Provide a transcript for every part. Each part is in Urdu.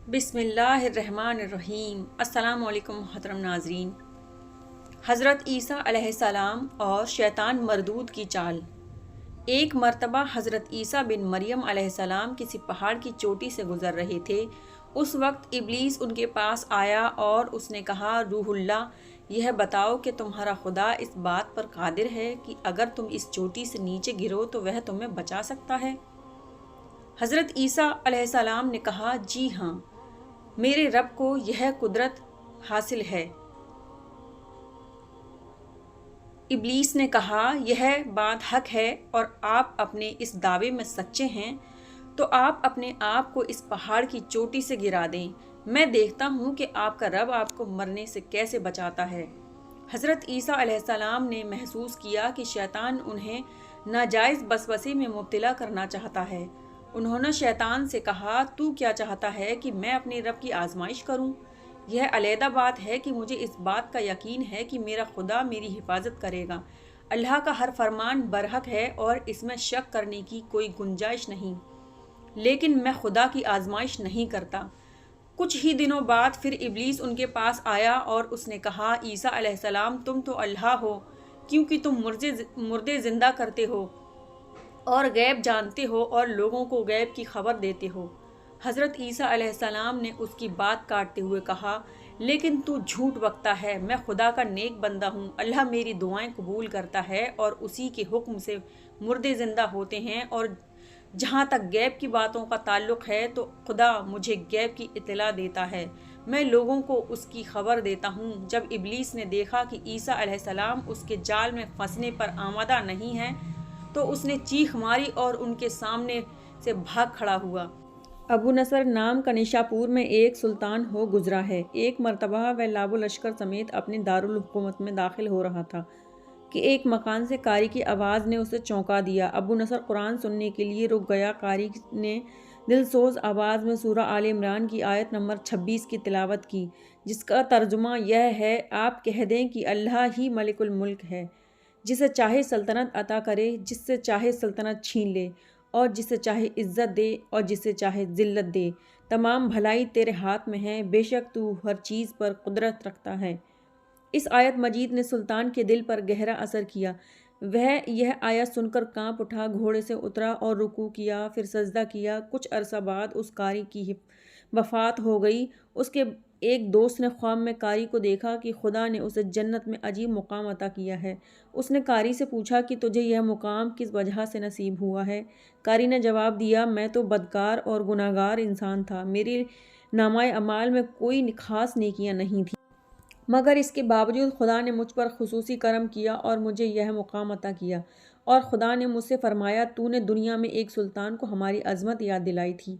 بسم اللہ الرحمن الرحیم۔ السلام علیکم محترم ناظرین۔ حضرت عیسیٰ علیہ السلام اور شیطان مردود کی چال۔ ایک مرتبہ حضرت عیسیٰ بن مریم علیہ السلام کسی پہاڑ کی چوٹی سے گزر رہے تھے۔ اس وقت ابلیس ان کے پاس آیا اور اس نے کہا، روح اللہ، یہ بتاؤ کہ تمہارا خدا اس بات پر قادر ہے کہ اگر تم اس چوٹی سے نیچے گرو تو وہ تمہیں بچا سکتا ہے؟ حضرت عیسیٰ علیہ السلام نے کہا، جی ہاں، میرے رب کو یہ قدرت حاصل ہے۔ ابلیس نے کہا، یہ بات حق ہے اور آپ اپنے اس دعوے میں سچے ہیں تو آپ اپنے آپ کو اس پہاڑ کی چوٹی سے گرا دیں، میں دیکھتا ہوں کہ آپ کا رب آپ کو مرنے سے کیسے بچاتا ہے۔ حضرت عیسیٰ علیہ السلام نے محسوس کیا کہ شیطان انہیں ناجائز وسوسے میں مبتلا کرنا چاہتا ہے۔ انہوں نے شیطان سے کہا، تو کیا چاہتا ہے کہ میں اپنے رب کی آزمائش کروں؟ یہ علیحدہ بات ہے کہ مجھے اس بات کا یقین ہے کہ میرا خدا میری حفاظت کرے گا۔ اللہ کا ہر فرمان برحق ہے اور اس میں شک کرنے کی کوئی گنجائش نہیں، لیکن میں خدا کی آزمائش نہیں کرتا۔ کچھ ہی دنوں بعد پھر ابلیس ان کے پاس آیا اور اس نے کہا، عیسیٰ علیہ السلام، تم تو اللہ ہو کیونکہ تم مردے زندہ کرتے ہو اور غیب جانتے ہو اور لوگوں کو غیب کی خبر دیتے ہو۔ حضرت عیسیٰ علیہ السلام نے اس کی بات کاٹتے ہوئے کہا، لیکن تو جھوٹ بکتا ہے، میں خدا کا نیک بندہ ہوں، اللہ میری دعائیں قبول کرتا ہے اور اسی کے حکم سے مردے زندہ ہوتے ہیں، اور جہاں تک غیب کی باتوں کا تعلق ہے تو خدا مجھے غیب کی اطلاع دیتا ہے، میں لوگوں کو اس کی خبر دیتا ہوں۔ جب ابلیس نے دیکھا کہ عیسیٰ علیہ السلام اس کے جال میں پھنسنے پر آمادہ نہیں ہیں تو اس نے چیخ ماری اور ان کے سامنے سے بھاگ کھڑا ہوا۔ ابو نصر نام کا نشاپور میں ایک سلطان ہو گزرا ہے۔ ایک مرتبہ وہ لاب و لشکر سمیت اپنے دارالحکومت میں داخل ہو رہا تھا کہ ایک مکان سے قاری کی آواز نے اسے چونکا دیا۔ ابو نصر قرآن سننے کے لیے رک گیا۔ قاری نے دلسوز آواز میں سورہ آل عمران کی آیت نمبر 26 کی تلاوت کی، جس کا ترجمہ یہ ہے، آپ کہہ دیں کہ اللہ ہی ملک الملک ہے، جسے چاہے سلطنت عطا کرے، جس سے چاہے سلطنت چھین لے، اور جسے چاہے عزت دے اور جسے چاہے ذلت دے، تمام بھلائی تیرے ہاتھ میں ہے، بے شک تو ہر چیز پر قدرت رکھتا ہے۔ اس آیت مجید نے سلطان کے دل پر گہرا اثر کیا۔ وہ یہ آیت سن کر کانپ اٹھا، گھوڑے سے اترا اور رکوع کیا، پھر سجدہ کیا۔ کچھ عرصہ بعد اس قاری کی وفات ہو گئی۔ اس کے ایک دوست نے خواب میں قاری کو دیکھا کہ خدا نے اسے جنت میں عجیب مقام عطا کیا ہے۔ اس نے قاری سے پوچھا کہ تجھے یہ مقام کس وجہ سے نصیب ہوا ہے؟ قاری نے جواب دیا، میں تو بدکار اور گناہگار انسان تھا، میرے نامہ اعمال میں کوئی خاص نیکیاں نہیں تھیں، مگر اس کے باوجود خدا نے مجھ پر خصوصی کرم کیا اور مجھے یہ مقام عطا کیا، اور خدا نے مجھ سے فرمایا، تو نے دنیا میں ایک سلطان کو ہماری عظمت یاد دلائی تھی،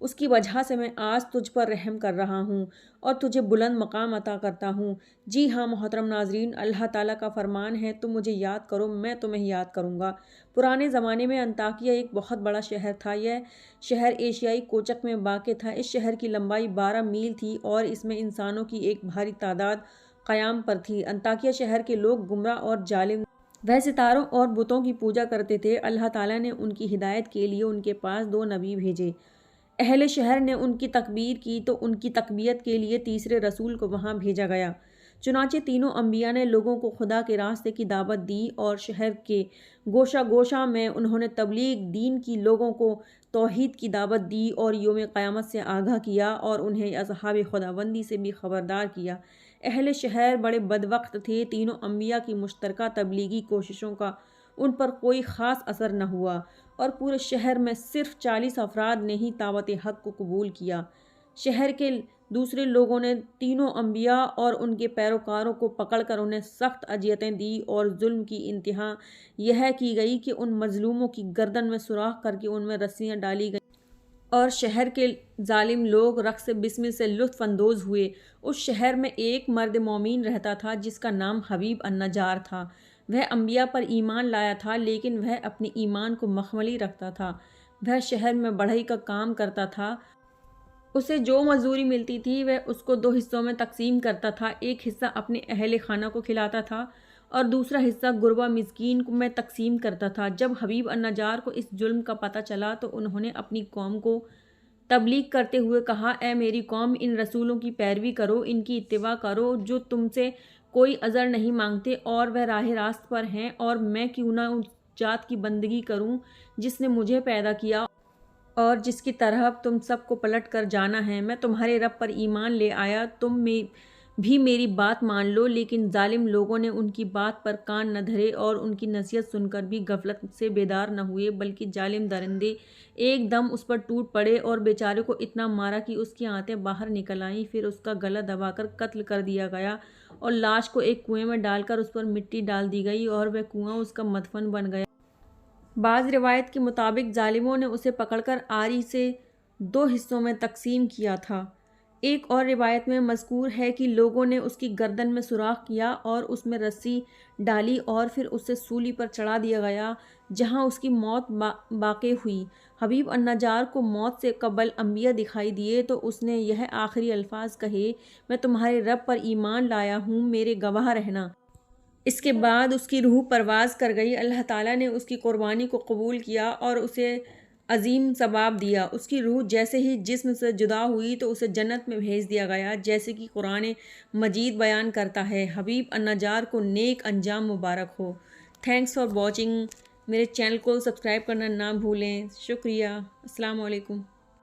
اس کی وجہ سے میں آج تجھ پر رحم کر رہا ہوں اور تجھے بلند مقام عطا کرتا ہوں۔ جی ہاں محترم ناظرین، اللہ تعالیٰ کا فرمان ہے، تم مجھے یاد کرو، میں تمہیں یاد کروں گا۔ پرانے زمانے میں انطاکیہ ایک بہت بڑا شہر تھا۔ یہ شہر ایشیائی کوچک میں واقع تھا۔ اس شہر کی لمبائی 12 میل تھی اور اس میں انسانوں کی ایک بھاری تعداد قیام پر تھی۔ انطاکیہ شہر کے لوگ گمراہ اور ظالم، وہ ستاروں اور بتوں کی پوجا کرتے تھے۔ اللہ تعالیٰ نے ان کی ہدایت کے لیے ان کے پاس 2 نبی بھیجے۔ اہل شہر نے ان کی تکبیر کی تو ان کی تقویت کے لیے تیسرے رسول کو وہاں بھیجا گیا۔ چنانچہ تینوں انبیاء نے لوگوں کو خدا کے راستے کی دعوت دی اور شہر کے گوشہ گوشہ میں انہوں نے تبلیغ دین کی، لوگوں کو توحید کی دعوت دی اور یوم قیامت سے آگاہ کیا اور انہیں اصحاب خداوندی سے بھی خبردار کیا۔ اہل شہر بڑے بدبخت تھے۔ تینوں انبیاء کی مشترکہ تبلیغی کوششوں کا ان پر کوئی خاص اثر نہ ہوا اور پورے شہر میں صرف 40 افراد نے ہی دعوت حق کو قبول کیا۔ شہر کے دوسرے لوگوں نے تینوں انبیاء اور ان کے پیروکاروں کو پکڑ کر انہیں سخت اذیتیں دی اور ظلم کی انتہا یہ کی گئی کہ ان مظلوموں کی گردن میں سوراخ کر کے ان میں رسیاں ڈالی گئیں اور شہر کے ظالم لوگ رقص بسمل سے لطف اندوز ہوئے۔ اس شہر میں ایک مرد مومن رہتا تھا جس کا نام حبیب النجار تھا۔ وہ انبیاء پر ایمان لایا تھا لیکن وہ اپنے ایمان کو مخملی رکھتا تھا۔ وہ شہر میں بڑھئی کا کام کرتا تھا۔ اسے جو مزدوری ملتی تھی وہ اس کو 2 حصوں میں تقسیم کرتا تھا، ایک حصہ اپنے اہل خانہ کو کھلاتا تھا اور دوسرا حصہ غربا مسکین میں تقسیم کرتا تھا۔ جب حبیب النجار کو اس ظلم کا پتہ چلا تو انہوں نے اپنی قوم کو تبلیغ کرتے ہوئے کہا، اے میری قوم، ان رسولوں کی پیروی کرو، ان کی اتباع کرو جو تم سے کوئی عذر نہیں مانگتے اور وہ راہ راست پر ہیں، اور میں کیوں نہ اس ذات کی بندگی کروں جس نے مجھے پیدا کیا اور جس کی طرف تم سب کو پلٹ کر جانا ہے۔ میں تمہارے رب پر ایمان لے آیا، تم بھی میری بات مان لو۔ لیکن ظالم لوگوں نے ان کی بات پر کان نہ دھرے اور ان کی نصیحت سن کر بھی غفلت سے بیدار نہ ہوئے، بلکہ ظالم درندے ایک دم اس پر ٹوٹ پڑے اور بیچارے کو اتنا مارا کہ اس کی آنتیں باہر نکل آئیں۔ پھر اس کا گلا دبا کر قتل کر دیا گیا اور لاش کو ایک کنویں میں ڈال کر اس پر مٹی ڈال دی گئی اور وہ کنواں اس کا مدفن بن گیا۔ بعض روایت کے مطابق ظالموں نے اسے پکڑ کر آری سے 2 حصوں میں تقسیم کیا تھا۔ ایک اور روایت میں مذکور ہے کہ لوگوں نے اس کی گردن میں سوراخ کیا اور اس میں رسی ڈالی اور پھر اسے سولی پر چڑھا دیا گیا، جہاں اس کی موت واقع ہوئی۔ حبیب النجار کو موت سے قبل انبیاء دکھائی دیے تو اس نے یہ آخری الفاظ کہے، میں تمہارے رب پر ایمان لایا ہوں، میرے گواہ رہنا۔ اس کے بعد اس کی روح پرواز کر گئی۔ اللہ تعالیٰ نے اس کی قربانی کو قبول کیا اور اسے عظیم ثواب دیا۔ اس کی روح جیسے ہی جسم سے جدا ہوئی تو اسے جنت میں بھیج دیا گیا، جیسے کہ قرآن مجید بیان کرتا ہے۔ حبیب النجار کو نیک انجام مبارک ہو۔ Thanks for watching. میرے چینل کو سبسکرائب کرنا نہ بھولیں۔ شکریہ۔ السلام علیکم۔